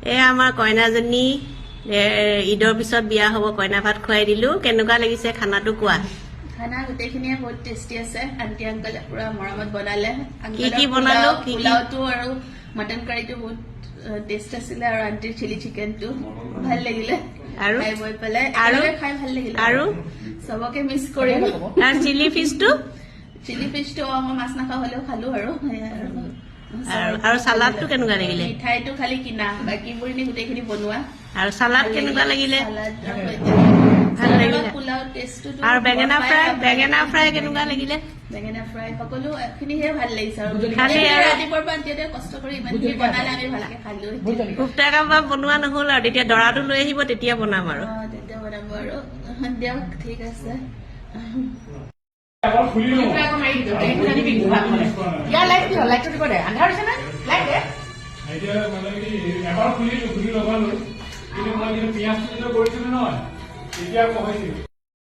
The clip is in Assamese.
এয়া আমাৰ কইনাজনী ঈদৰ পিছত বিয়া হ'ব, কইনা ভাত খুৱাই দিলো। কেনেকুৱা লাগিছে খানাটো কোৱা? খানা গোটেইখিনিয়ে বহুত টেষ্টি আছে। আন্টি আংকলে পুৰা মৰমত বনালে। কি বনালো? পোলাওটো আৰু মটন কাৰীটো বহুত টেষ্ট আছিলে, আৰু আন্টিৰ চিলি চিকেনটো ভাল লাগিলে আৰু খাই বৈ পেলাই। আৰু খাই ভাল লাগিলে আৰু চবকে মিছ কৰিলো। আৰু চিলি ফিছটো মই মাছ নাখাওঁ হ'লেও খালো আৰু আৰু চালাডটো কেনেকুৱা লাগিলে? মিঠাইটো খালি কিনা, বাকীবোৰ গোটেইখিনি বনোৱা। আৰু চালাড কেনেকুৱা লাগিলে? ভাল লাগিলে। পোলাও টেষ্টটো আৰু বেঙেনা ফ্ৰাই কেনেকুৱা লাগিলে? বেঙেনা ফ্ৰাই সকলোখিনিহে ভাল লাগিছে। আৰু খালি ৰাতিপুৱাৰ পৰা আন্টিয়ে কষ্ট কৰি ইমানখিনি বনালে, আমি ভালকে খালো। কোপ্তা কাবাব বনোৱা নহ'ল আৰু তেতিয়া দৰাটো লৈ আহিব, তেতিয়া বনাম আৰু তেতিয়া বনাব আৰু দিয়ক, ঠিক আছে। পিঁয়াজ কৰিছিলো নহয়, তেতিয়া কৈছিলো